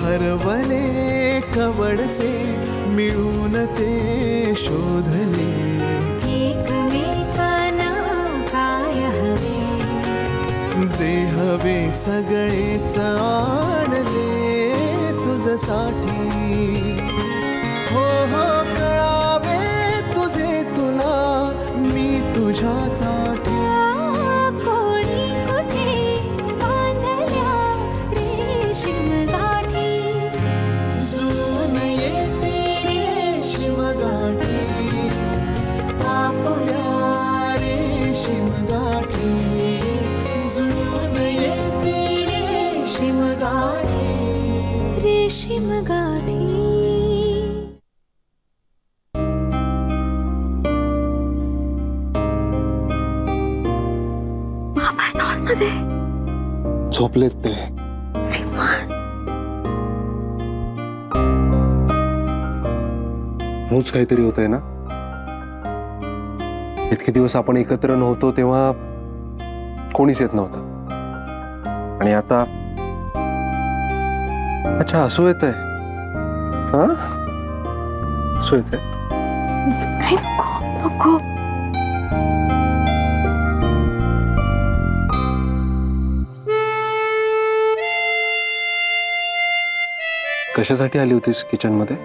हरवले कवडसे मिळून ते शोधले एकमेकांना काय हवे जे हवे सगळेच आणले तुझ्यासाठी हो हो कळावे तुझे तुला मी तुझ्यासाठी कोणी कुठे बांधल्या रेशीम गाठी जुळून येते रेशीम गाठी आपल्या रेशीम गाठी जुळून येते रेशीम गाठी रेशीम गाठी झोपलेत ते रोज काहीतरी होतंय ना इतके दिवस आपण एकत्र नव्हतो तेव्हा कोणीच येत नव्हतं आणि आता अच्छा हसू येतंय हा हसू येतंय नको कशासाठी आली होतीस किचन मध्ये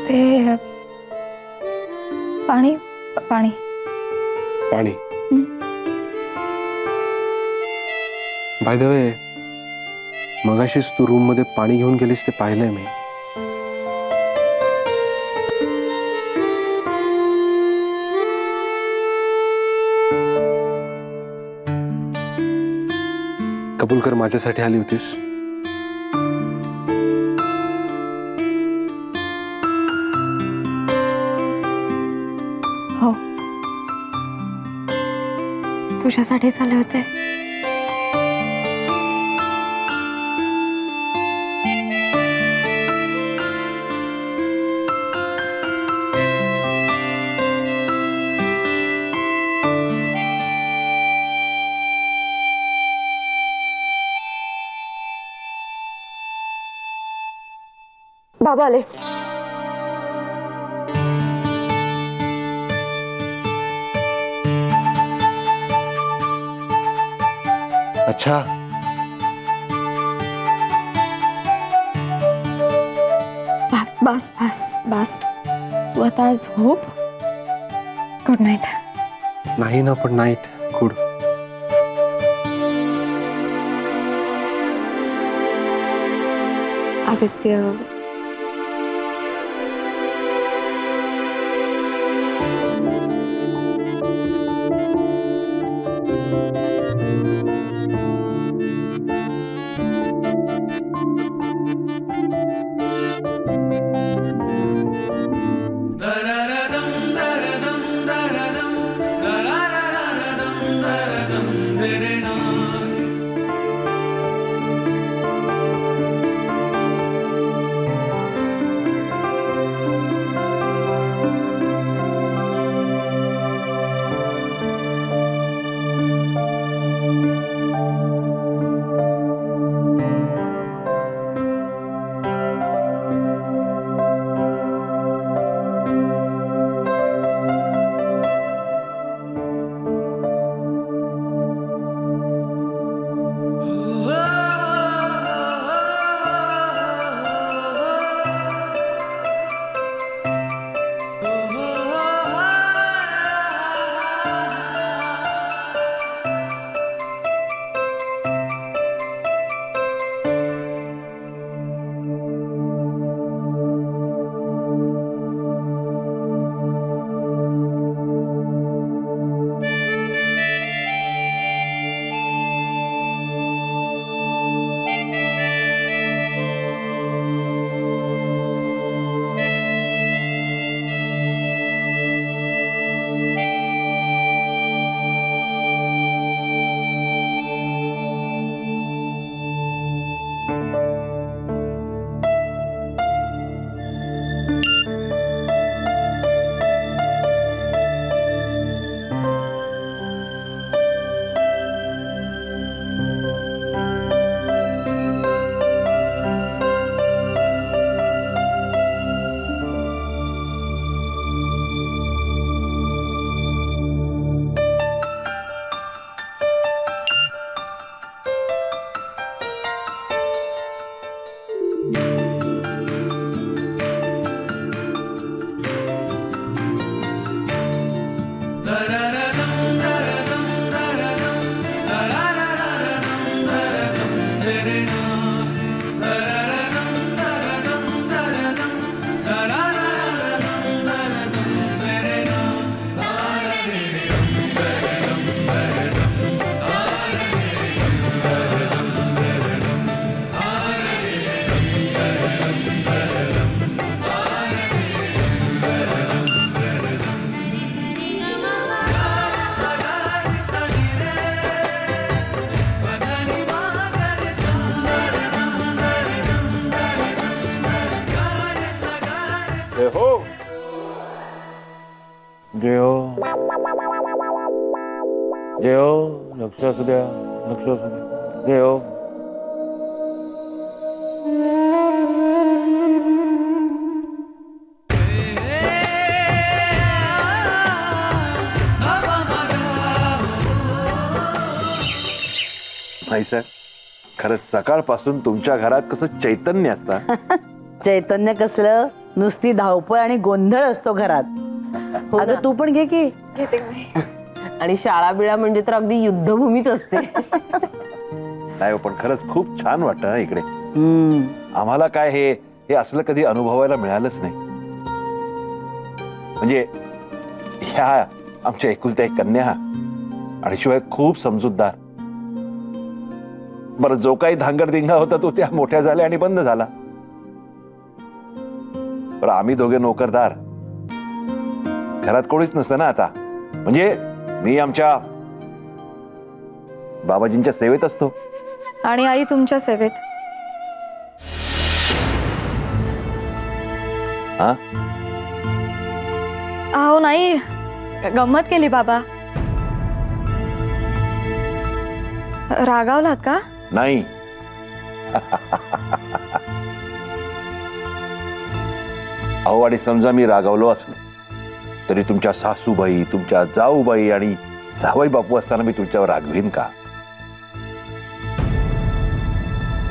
ते पाणी पाणी पाणी बाय द वे मगाशीच तू रूम मध्ये पाणी घेऊन गेलीस ते पाहिलंय मी कबूल कर माझ्यासाठी आली होतीस हो तुझ्यासाठीच आले होते बाबा आले अच्छा बस बस बस तू आता झोप गुड नाईट नाही ना पण नाईट गुड आदित्य जय हो जय हो जय हो. लक्ष असू द्या, लक्ष असू द्या. जय हो. नाही सर, खरंच सकाळपासून तुमच्या घरात कसं चैतन्य असतं. चैतन्य कसलं, नुसती धावपळ आणि गोंधळ असतो घरात. अगं तू पण घे की. घेते मी. आणि शाळा बिळा म्हणजे तर अगदी युद्धभूमीच असते. नाही पण खरंच खूप छान वाटतं ना इकडे. आम्हाला काय हे असलं कधी अनुभवायला मिळालंच नाही. म्हणजे ह्या आमच्या एकुलत्या एक कन्या आणि शिवाय खूप समजूतदार. बरं, जो काही धांगडधिंगा होता तो त्या मोठ्या झाल्या आणि बंद झाला. बरं, आम्ही दोघे नोकरदार, घरात कोणीच नसतं ना आता. म्हणजे मी आमच्या बाबाजींच्या सेवेत असतो आणि आई तुमच्या सेवेत. हा, अहो नाही, गंमत केली बाबा. रागावलात का? नाही. अहो, आणि समजा मी रागावलो असलो तरी तुमच्या सासूबाई, तुमच्या जाऊबाई आणि जावई बापू असताना मी तुमच्यावर रागवीन का?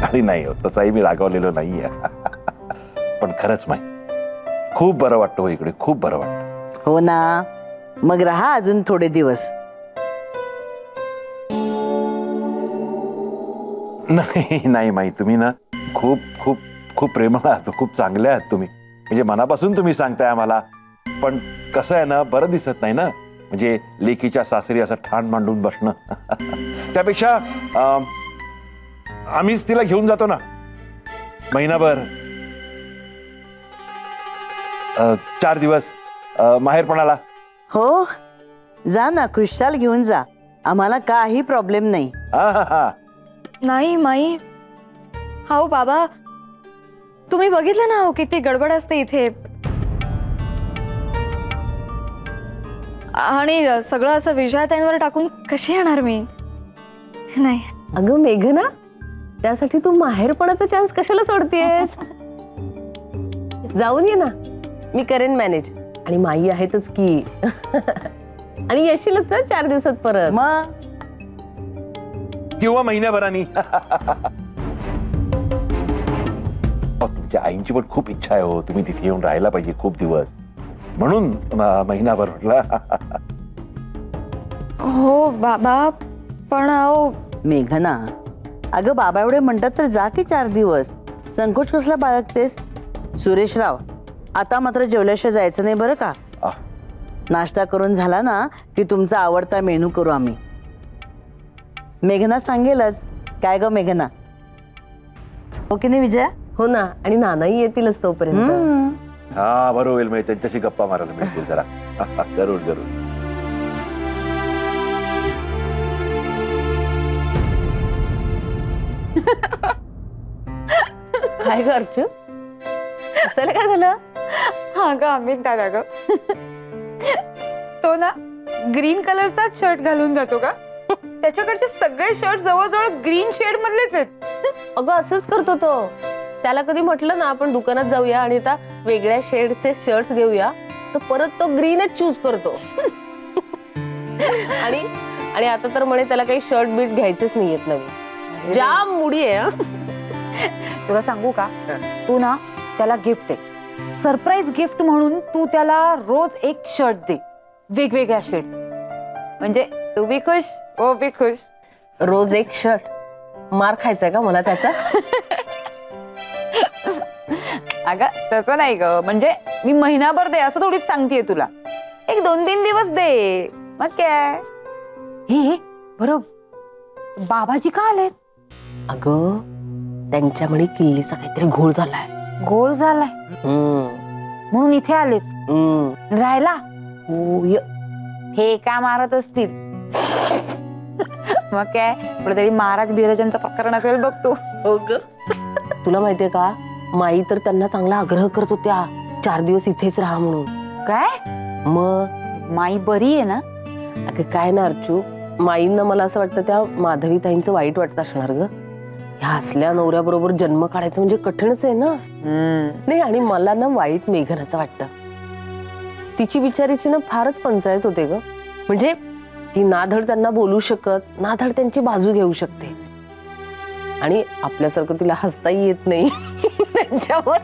आणि नाही हो, तसाही मी रागावलेलो नाहीये. पण खरंच माही खूप बरं वाटतं हो इकडे, खूप बरं वाटतं. हो ना, मग राहा अजून थोडे दिवस. नाही नाही माही, तुम्ही ना खूप खूप खूप प्रेमळ आहात, खूप चांगले आहात तुम्ही. म्हणजे मनापासून तुम्ही सांगताय आम्हाला. पण कसं आहे ना, बरं दिसत नाही ना, म्हणजे लेकीच्या सासरी असं ठाण मांडून बसणं. त्यापेक्षा आम्हीच तिला घेऊन जातो ना महिनाभर, 4 दिवस माहेरपणाला. हो, जा ना, खुशाल घेऊन जा. आम्हाला काही प्रॉब्लेम नाही. हा. नाही माई. हो बाबा, तुम्ही बघितलं ना हो किती गडबड असते इथे. आणि सगळं असं विजयाताईंवर टाकून कशी येणार मी? नाही. अगं मेघना, त्यासाठी तू माहेरपणाचा चान्स कशाला सोडतेस? जाऊन ये ना, मी करेन मॅनेज. आणि माई आहेतच की. आणि येशीलच ना 4 दिवसात परत. मग किंवा महिन्याभरानी. तुमच्या आईंची पण खूप इच्छा आहे हो, तुम्ही तिथे येऊन राहायला पाहिजे खूप दिवस, म्हणून महिनाभर म्हटलं. हो बाबा, पण अहो. मेघना, अगं बाबा एवढे म्हणतात तर जा की 4 दिवस. संकोच कसला बाळगतेस? सुरेशराव, आता मात्र जेवल्याशिवाय जायचं नाही बरं का. नाश्ता करून झाला ना की तुमचा आवडता मेनू करू आम्ही. मेघना सांगेलच. काय ग मेघना, हो की नाही विजया? हो ना, आणि नानाही येतीलच तोपर्यंत. हा, बरोबर होईल. म्हणजे त्यांच्याशी गप्पा मारायला मिळतील जरा. जरूर जरूर. काय ग अर्चू, असायला काय झालं? हा ग अमित दादा ग, तो ना ग्रीन कलरचा शर्ट घालून जातो का? त्याच्याकडचे सगळे शर्ट जवळजवळ ग्रीन शेड मधलेच आहेत. अगं असंच करतो तो. त्याला कधी म्हटलं ना आपण दुकानात जाऊया आणि आता वेगळ्या शेडचे शर्ट्स घेऊया, तर परत तो ग्रीनच चूज करतो. आणि आता तर म्हणे त्याला काही शर्ट बीट घ्यायचेच नाहीयेत नवीन. जाम मुडी आहे. तुला सांगू का, तू ना त्याला गिफ्ट दे, सरप्राईज गिफ्ट म्हणून. तू त्याला रोज एक शर्ट दे, वेगवेगळ्या शेड, म्हणजे तू बी खुश, ओ बी खुश. रोज एक शर्ट? मार खायचाय का मला त्याचा? अगं तसं नाही ग, म्हणजे मी महिनाभर दे असं थोडीच सांगतेय तुला. एक 2-3 दिवस दे, मग काय. हे बरोबर, बाबाजी का आलेत? अगं त्यांच्या म्हणे किल्लीचा काहीतरी घोळ झालाय. घोळ झालाय म्हणून इथे आलेत राहायला. हे का मारत असतील. मग काय, कुठेतरी महाराज बिराजांचं प्रकरण असेल बघतो. हो ग. तुला माहितीये का, माई तर त्यांना चांगला आग्रह करत होत्या 4 दिवस इथेच राहा म्हणून. काय मग माई बरी आहे ना? अगं काय ना अर्चू, माईंना मला असं वाटतं त्या माधवी ताईंचं वाईट वाटत असणार ग. ह्या असल्या नवऱ्याबरोबर जन्म काढायचं म्हणजे कठीणच आहे ना. नाही, आणि मला ना वाईट मेघनाचं वाटतं. तिची बिचारीची ना फारच पंचायत होते ग. म्हणजे ती ना धड त्यांना बोलू शकत, ना धड त्यांची बाजू घेऊ शकते. आणि आपल्यासारखं तिला हसताही येत नाही त्यांच्यावर.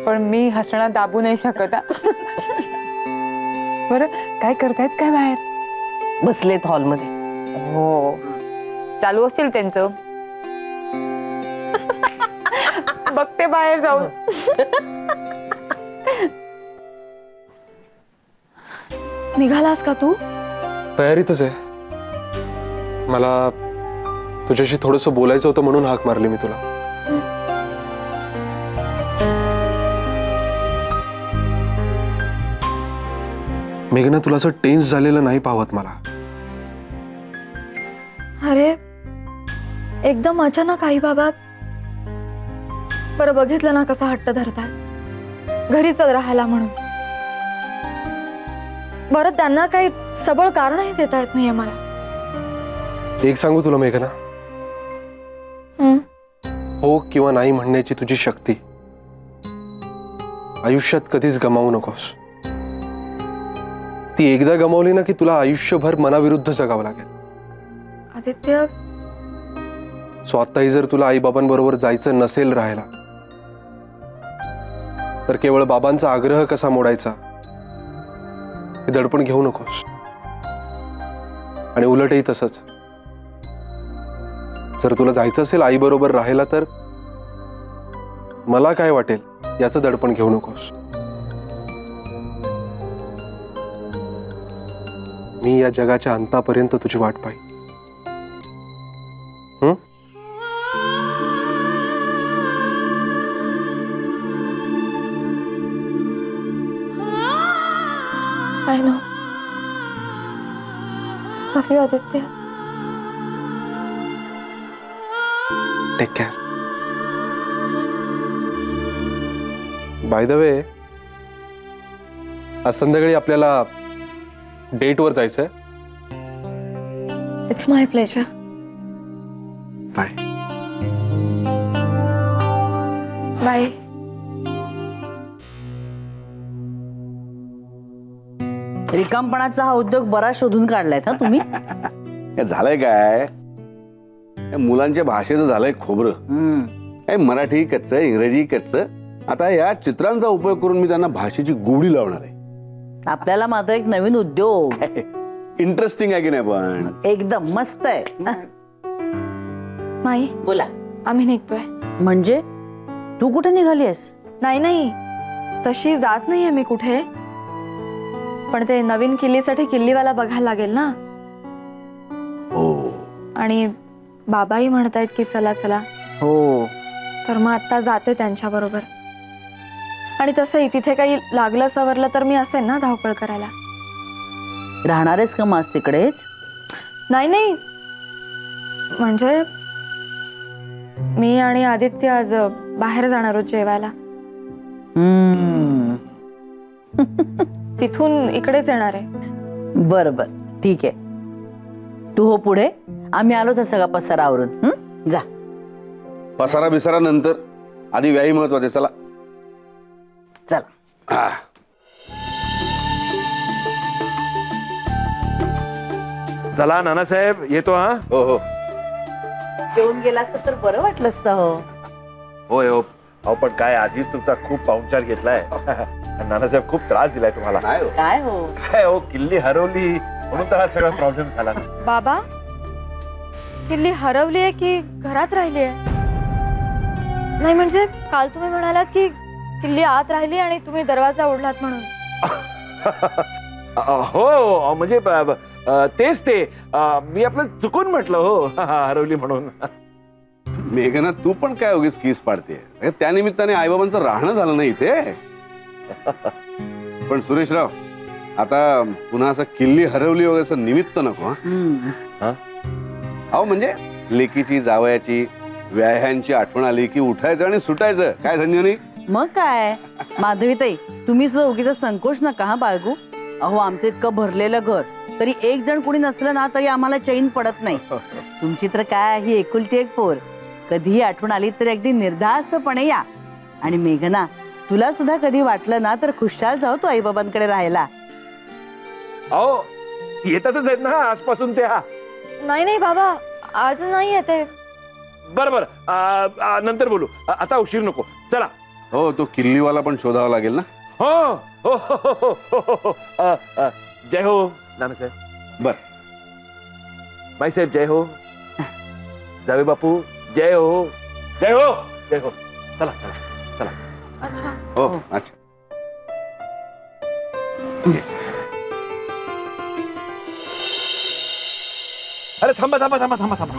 पण मी हसणं दाबू नाही शकत. बरं काय करतायत काय बाहेर? बसलेत हॉलमध्ये. हो, चालू असेल त्यांचं. बघते बाहेर जाऊन. निघालास का तू? तयारीतच आहे. मला तुझ्याशी थोडंसं बोलायचं होतं म्हणून हाक मारली मी तुला. मेघना, तुला असं टेन्स झालेलं नाही पाहत मला. अरे एकदम अचानक आई बाबा. बरं बघितलं ना कसा हट्ट धरतात घरीच राहायला म्हणून. बरं त्यांना काही सबळ कारणही देता येत नाहीये मला. एक सांगू तुला मेघना, हो किंवा नाही म्हणण्याची तुझी शक्ती आयुष्यात कधीच गमावू नकोस. ती एकदा गमावली ना की तुला आयुष्यभर मनाविरुद्ध जगावं लागेल. आदित्य, स्वतःही जर तुला आई बाबांबरोबर जायचं नसेल राहायला, तर केवळ बाबांचा आग्रह कसा मोडायचा हे दडपण घेऊ नकोस. आणि उलटही तसंच, जर तुला जायचं असेल आई बरोबर राहायला, तर मला काय वाटेल याचं दडपण घेऊ नकोस. मी या जगाच्या अंतापर्यंत तुझी वाट पाहिन. I know. Love you, Aditya. Take care. By the way, आज संध्याकाळी आपल्याला डेटवर जायचंय. It's my pleasure. Bye. Bye. रिकामपणाचा हा उद्योग बरा शोधून काढलाय हा तुम्ही. झालंय काय, मुलांच्या भाषेचं झालंय खोबरं. मराठी कच्च, इंग्रजी कच्च. आता या चित्रांचा उपयोग करून मी त्यांना भाषेची गोडी लावणार आहे. आपल्याला मात्र एक नवीन उद्योग. इंटरेस्टिंग आहे की नाही? पण एकदम मस्त आहे. माई, बोला. आम्ही निघतोय. म्हणजे तू कुठे निघालीस? नाही, तशी जात नाहीये मी कुठे. पण ते नवीन किल्लीसाठी किल्लीवाला बघायला लागेल ना. आणि बाबाही म्हणतायत की चला चला. हो, तर मग आता जाते त्यांच्या बरोबर. आणि तसंही तिथे काही लागलं सवरलं तर मी असेल ना धावपळ करायला. राहणारेच का मास तिकडेच? नाही, म्हणजे मी आणि आदित्य आज बाहेर जाणार आहोत जेवायला. तिथून इकडेच येणार आहे. बर, ठीक आहे. तू हो पुढे, आम्ही आलो तर सगळा पसारा आवरून. जा. पसारा बिसारा नंतर, आधी व्याही महत्वाचे. चला चला. चला नानासाहेब, येतो. हा, हो. जेवून गेला असत तर बरं वाटलं असतं. होय हो. अहो पण काय, आधीच तुमचा खूप पाहुणचार घेतलाय. नानासाहेब खूप त्रास दिलाय तुम्हाला. काय हो, किल्ली हरवली म्हणून तर हा सगळा प्रॉब्लेम झाला. बाबा, किल्ली हरवली आहे की घरात राहिली आहे? नाही म्हणजे काल तुम्ही म्हणालात की किल्ली आत राहिली आणि तुम्ही दरवाजा उघडलात म्हणून. हो म्हणजे तेच ते. मी आपलं चुकून म्हटलं हो हरवली म्हणून. मेघना, तू पण काय उगीच कीस पाडते. त्यानिमित्ताने आईबाबांचं राहणं झालं नाही इथे. पण सुरेशराव, आता पुन्हा असं किल्ली हरवली वगैरे असं निमित्त नको. अहो म्हणजे लेकीची, जावयाची, व्याह्यांची आठवण आली की उठायचं आणि सुटायचं. काय संजीवनी? मग काय माधवीताई, तुम्ही सुद्धा उगीचा संकोच नका हा बाळगू. अहो आमचं इतकं भरलेलं घर, तरी एक जण कोणी नसलं ना तरी आम्हाला चैन पडत नाही. तुमची तर काय ही एकुलती एक पोर, कधीही आठवण आली तरी अगदी निर्धास्तपणे या. आणि मेघना, तुला सुद्धा कधी वाटलं ना तर खुशाल जाऊ तू आई बाबांकडे राहायला. अहो येतातच आहेत ना आजपासून त्या. नाही नाही बाबा, आज नाही येते. बरं बरं, नंतर बोलू, आता उशीर नको. चला. हो, तो किल्लीवाला पण शोधावा लागेल ना. हो हो हो हो हो हो. जय हो नानासाहेब. बर. बाईसाहेब जय हो. जावे बापू जय हो. जय हो. जय हो. चला चला चला. अच्छा. हो अच्छा. अरे थांबा थांबा थांबा थांबा थांबा.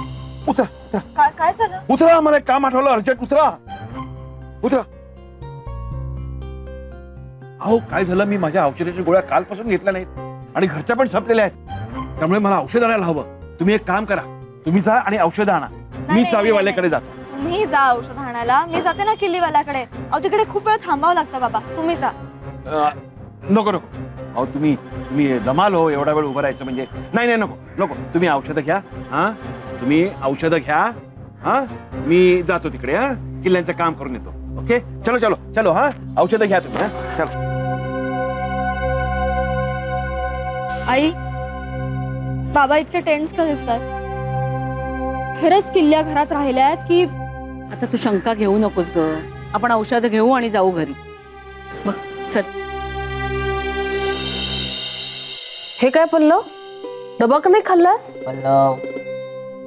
उतरा उतरा काय झालं? उतरा, मला एक काम आठवलं अर्जंट. उतरा उतरा. अहो काय झालं, मी माझ्या औषधाच्या गोळ्या कालपासून घेतल्या नाहीत आणि घरच्या पण संपलेल्या आहेत. त्यामुळे मला औषध आणायला हवं. तुम्ही एक काम करा, तुम्ही जा आणि औषध आणा. मी चावीवाल्याकडे जातो. मी जा औषध आणायला. मी जाते ना किल्लीवाल्याकडे. अहो तिकडे खूप वेळ थांबावं लागतं बाबा. तुम्ही जा. नको नको. अहो तुम्ही तुम्ही जमाल हो एवढा वेळ उभं राहायचं म्हणजे. नाही नाही नको नको. तुम्ही औषधं घ्या. हा तुम्ही औषधं घ्या. हा मी जातो तिकडे. हा किल्ल्यांचं काम करून येतो. ओके चलो चलो चलो. हा औषधं घ्या तुम्ही. हा चलो. आई, बाबा इतके टेन्स का दिसतात? खरंच किल्ल्या घरात राहिल्या आहेत की? आता तू शंका घेऊ नकोस ग. आपण औषध घेऊ आणि जाऊ घरी. मग चल. हे काय पल्लव, डबा का नाही खाल्लास?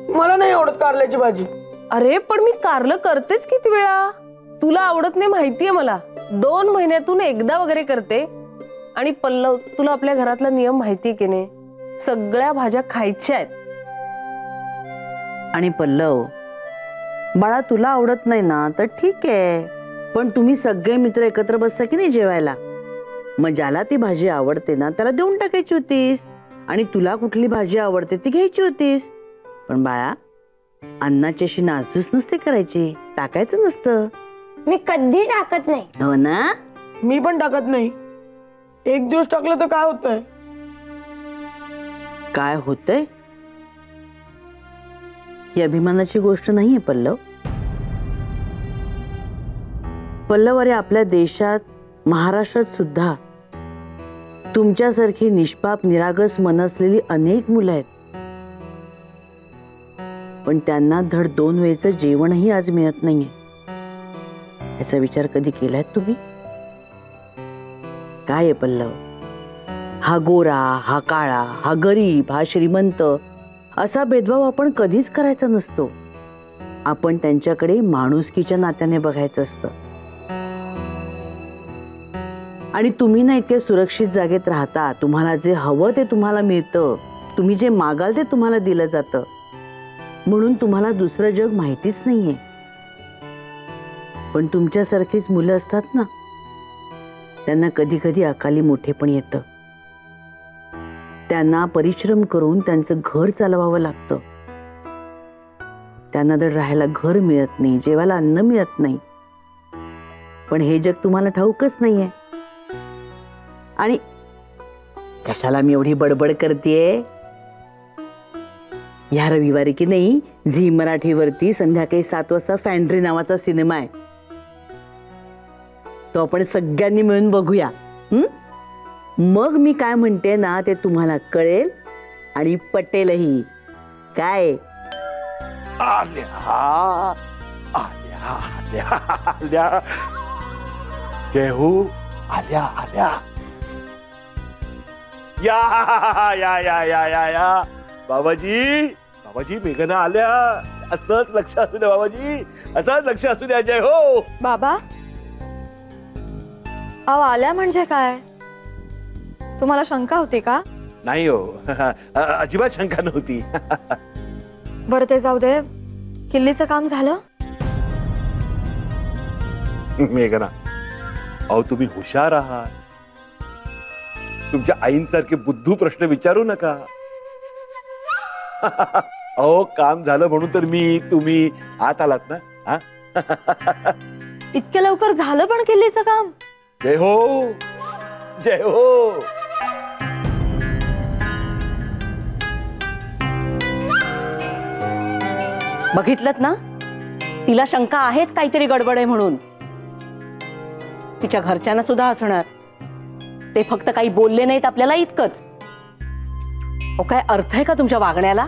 मला नाही आवडत कारल्याची भाजी. अरे पण मी कारलं करतेच किती वेळा. तुला आवडत नाही माहितीये मला. 2 महिन्यातून एकदा वगैरे करते. आणि पल्लव, तुला आपल्या घरातला नियम माहितीये की नाही, सगळ्या भाज्या खायच्या आहेत. आणि पल्लव बाळा, तुला आवडत नाही ना तर ठीक आहे, पण तुम्ही सगळे मित्र एकत्र बसता की नाही जेवायला, मग ज्याला ती भाजी आवडते ना त्याला देऊन टाकायची होतीस. आणि तुला कुठली भाजी आवडते ती घ्यायची होतीस. पण बाळा, अन्नाची अशी नासधूस नसते करायची, टाकायचं नसतं. मी कधी टाकत नाही. हो ना. मी पण टाकत नाही. एक दिवस टाकलं तर काय होतंय? काय होतंय? ही अभिमानाची गोष्ट नाहीये पल्लव. पल्लव, अरे आपल्या देशात, महाराष्ट्रात सुद्धा तुमच्यासारखी निष्पाप निरागस मन असलेली अनेक मुलं आहेत. पण त्यांना धड 2 वेळचं जेवणही आज मिळत नाहीये. याचा विचार कधी केलाय तुम्ही? काय आहे पल्लव, हा गोरा, हा काळा, हा गरीब, हा श्रीमंत असा भेदभाव आपण कधीच करायचा नसतो. आपण त्यांच्याकडे माणुसकीच्या नात्याने बघायचं असतं. आणि तुम्ही ना इतके सुरक्षित जागेत राहता. तुम्हाला जे हवं ते तुम्हाला मिळतं. तुम्ही जे मागाल ते तुम्हाला दिलं जातं. म्हणून तुम्हाला दुसरं जग माहितीच नाहीये. पण तुमच्यासारखीच मुलं असतात ना, त्यांना कधी कधी अकाली मोठेपण येतं. त्यांना परिश्रम करून त्यांचं घर चालवावं लागतं. त्यांना तर राहायला घर मिळत नाही, जेवायला अन्न मिळत नाही. पण हे जग तुम्हाला ठाऊकच नाहीये. आणि कशाला मी एवढी बडबड करतेय? या रविवारी की नाही झी मराठीवरती संध्याकाळी 7 वाजता फॅन्ड्री नावाचा सिनेमा आहे. तो आपण सगळ्यांनी मिळून बघूया. मग मी काय म्हणते ना ते तुम्हाला कळेल आणि पटेलही. काय? आल्या आल्या आल्या आल्या. जय हो. आल्या आल्या. या या या या या या. बाबाजी बाबाजी, मेघना आल्या. असंच लक्ष असू द्या बाबाजी, असंच लक्ष असू द्या. जय हो. बाबा, अहो आल्या म्हणजे काय? तुम्हाला शंका होती का? नाही हो, अजिबात शंका नव्हती. बरं ते जाऊ दे. किल्लीचं काम झालं? मेघना, अहो तुम्ही हुशार आहात. तुमच्या आईंसारखे बुद्धू प्रश्न विचारू नका. अहो काम झालं म्हणून तर तुम्ही आत आलात ना. इतक्या लवकर झालं पण किल्लीचं काम? जय हो, जय हो. बघितलत ना, तिला शंका आहेच काहीतरी गडबड आहे म्हणून. तिच्या घरच्यांना सुद्धा असणार. ते फक्त काही बोलले नाहीत आपल्याला इतकंच. काय अर्थ आहे का तुमच्या वागण्याला?